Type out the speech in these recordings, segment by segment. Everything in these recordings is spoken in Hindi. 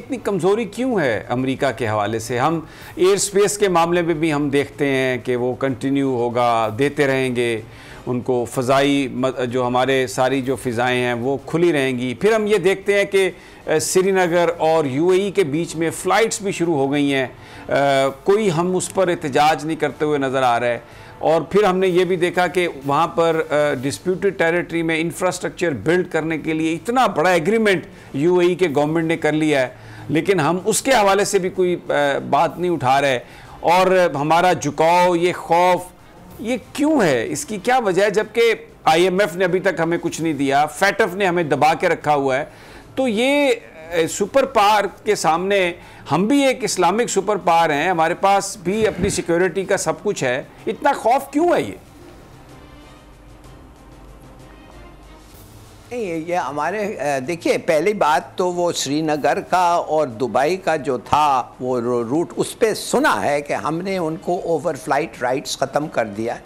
इतनी कमज़ोरी क्यों है अमेरिका के हवाले से? हम एयर स्पेस के मामले में भी हम देखते हैं कि वो कंटिन्यू होगा, देते रहेंगे उनको, फ़ज़ाई जो हमारे सारी जो फ़िज़ाएँ हैं वो खुली रहेंगी। फिर हम ये देखते हैं कि श्रीनगर और यूएई के बीच में फ़्लाइट्स भी शुरू हो गई हैं, कोई हम उस पर एहतजाज नहीं करते हुए नज़र आ रहा है। और फिर हमने ये भी देखा कि वहाँ पर डिस्प्यूटेड टेरिटरी में इंफ्रास्ट्रक्चर बिल्ड करने के लिए इतना बड़ा एग्रीमेंट यूएई के गवर्नमेंट ने कर लिया है, लेकिन हम उसके हवाले से भी कोई बात नहीं उठा रहे। और हमारा झुकाव, ये खौफ, ये क्यों है? इसकी क्या वजह है? जबकि IMF ने अभी तक हमें कुछ नहीं दिया, FATF ने हमें दबा के रखा हुआ है। तो ये सुपर पावर के सामने हम भी एक इस्लामिक सुपर पावर हैं, हमारे पास भी अपनी सिक्योरिटी का सब कुछ है, इतना खौफ क्यों है? ये हमारे देखिए, पहली बात तो वो श्रीनगर का और दुबई का जो था वो रूट, उस पर सुना है कि हमने उनको ओवरफ्लाइट राइट्स ख़त्म कर दिया,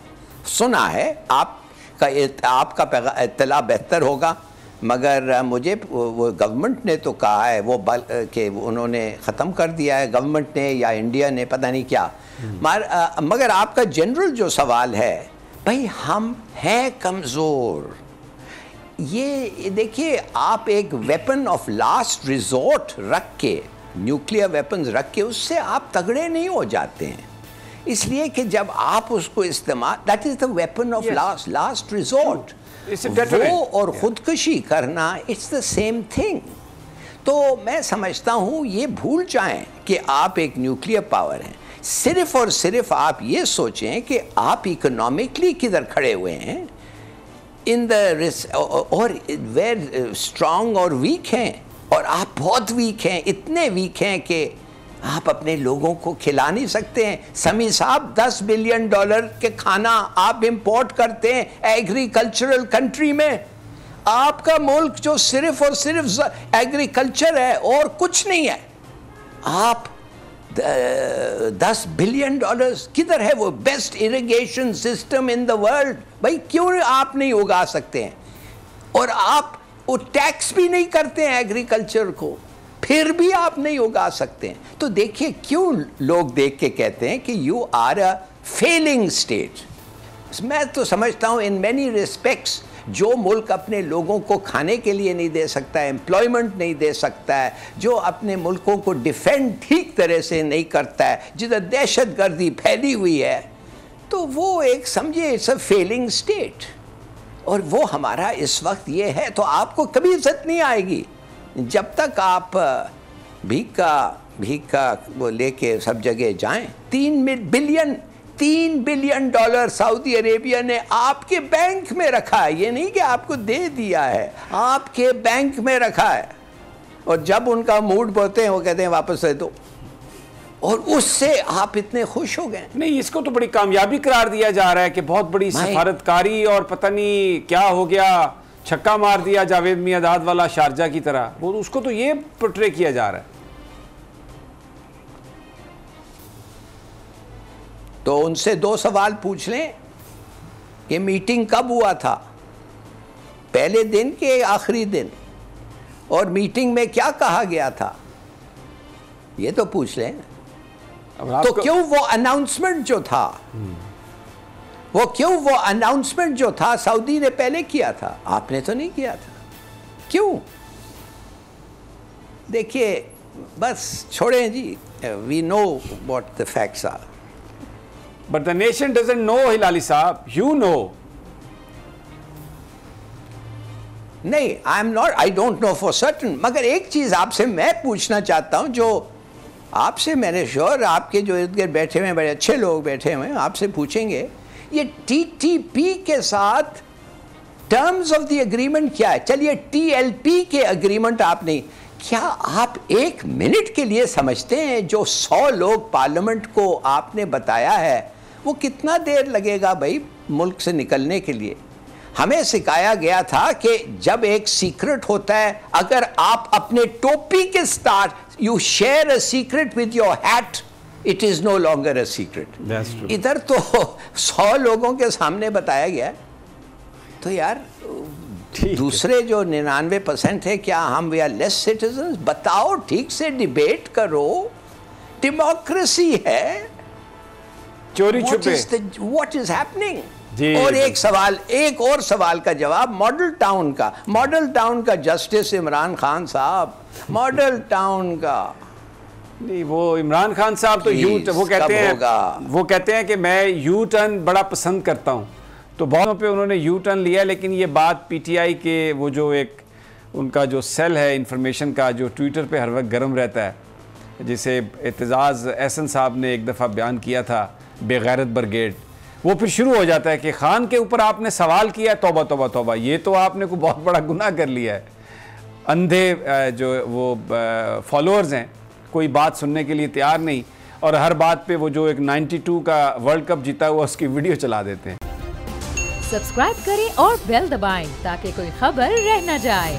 सुना है। आपका इत्तला बेहतर होगा, मगर मुझे वो गवर्नमेंट ने तो कहा है वो कि उन्होंने ख़त्म कर दिया है, गवर्नमेंट ने या इंडिया ने, पता नहीं क्या। मगर आपका जनरल जो सवाल है, भाई हम हैं कमज़ोर। ये देखिए, आप एक वेपन ऑफ लास्ट रिजॉर्ट रख के, न्यूक्लियर वेपन्स रख के, उससे आप तगड़े नहीं हो जाते हैं। इसलिए कि जब आप उसको इस्तेमाल, that is the weapon of last resort. वो और ख़ुदकुशी करना, इट्स द सेम थिंग। तो मैं समझता हूँ ये भूल जाएं कि आप एक न्यूक्लियर पावर हैं। सिर्फ और सिर्फ आप ये सोचें कि आप इकोनॉमिकली किधर खड़े हुए हैं, इन द और वेर स्ट्रांग और वीक हैं, और आप बहुत वीक हैं, इतने वीक हैं कि आप अपने लोगों को खिला नहीं सकते हैं। समी साहब, $10 बिलियन के खाना आप इंपोर्ट करते हैं एग्रीकल्चरल कंट्री में। आपका मुल्क जो सिर्फ और सिर्फ एग्रीकल्चर है और कुछ नहीं है, आप $10 बिलियन किधर है? वो best irrigation system in the world, भाई क्यों आप नहीं उगा सकते हैं? और आप वो टैक्स भी नहीं करते हैं एग्रीकल्चर को, फिर भी आप नहीं उगा सकते हैं। तो देखिए, क्यों लोग देख के कहते हैं कि you are a failing state. मैं तो समझता हूँ इन मैनी रिस्पेक्ट्स, जो मुल्क अपने लोगों को खाने के लिए नहीं दे सकता है, एम्प्लॉयमेंट नहीं दे सकता है, जो अपने मुल्कों को डिफेंड ठीक तरह से नहीं करता है, जिधर दहशतगर्दी फैली हुई है, तो वो एक समझिए इट्स अ फेलिंग स्टेट। और वो हमारा इस वक्त ये है। तो आपको कभी इज्जत नहीं आएगी जब तक आप भीख का वो लेके सब जगह जाएं। $3 बिलियन सऊदी अरेबिया ने आपके बैंक में रखा है। ये नहीं कि आपको दे दिया है, आपके बैंक में रखा है। और जब उनका मूड बोलते हैं वो कहते हैं वापस दे दो, और उससे आप इतने खुश हो गए। नहीं, इसको तो बड़ी कामयाबी करार दिया जा रहा है कि बहुत बड़ी सफारतकारी, और पता नहीं क्या हो गया, छक्का मार दिया जावेद मियादाद वाला शारजा की तरह, वो उसको तो ये पोर्ट्रे किया जा रहा है। तो उनसे 2 सवाल पूछ लें कि मीटिंग कब हुआ था, पहले दिन के आखिरी दिन, और मीटिंग में क्या कहा गया था, ये तो पूछ लें। तो क्यों वो अनाउंसमेंट जो था सऊदी ने पहले किया था, आपने तो नहीं किया था, क्यों? देखिए, बस छोड़ें जी, we know what the facts are. But the nation doesn't know Hilali साहब, यू नो। नहीं, I don't know for certain. मगर एक चीज आपसे मैं पूछना चाहता हूं, जो आपसे मैंने श्योर आपके जो इर्द गिर्द बैठे हुए बड़े अच्छे लोग बैठे हुए हैं, आपसे पूछेंगे ये TTP के साथ टर्म्स ऑफ द एग्रीमेंट क्या है? चलिए TLP के एग्रीमेंट आपने, क्या आप 1 मिनट के लिए समझते हैं जो 100 लोग पार्लियामेंट को आपने बताया है, वो कितना देर लगेगा भाई मुल्क से निकलने के लिए? हमें सिखाया गया था कि जब एक सीक्रेट होता है, अगर आप अपने टोपी के साथ you share a secret with your hat, it is no longer a secret. इधर तो 100 लोगों के सामने बताया गया। तो यार दूसरे जो 99% है, क्या हम वी आर लेस सिटीजन? बताओ, ठीक से डिबेट करो, डेमोक्रेसी है। चोरी छुपे व्हाट इज हैपनिंग? और एक और सवाल का जवाब मॉडल टाउन का जस्टिस इमरान खान साहब, मॉडल टाउन का नहीं, वो इमरान खान साहब तो वो कहते हैं कि मैं यू टर्न बड़ा पसंद करता हूं, तो बहुतों पे उन्होंने यू टर्न लिया। लेकिन ये बात पीटीआई के वो जो एक उनका जो सेल है इंफॉर्मेशन का, जो ट्विटर पे हर वक्त गर्म रहता है, जिसे एतजाज़ एहसन साहब ने एक दफ़ा बयान किया था, बेगैरत ब्रिगेड, वो फिर शुरू हो जाता है कि खान के ऊपर आपने सवाल किया, तौबा तौबा तौबा, ये तो आपने को बहुत बड़ा गुनाह कर लिया है। अंधे जो वो फॉलोअर्स हैं, कोई बात सुनने के लिए तैयार नहीं, और हर बात पे वो जो एक 92 का वर्ल्ड कप जीता हुआ उसकी वीडियो चला देते हैं। सब्सक्राइब करें और बेल दबाएं ताकि कोई खबर रह न जाए।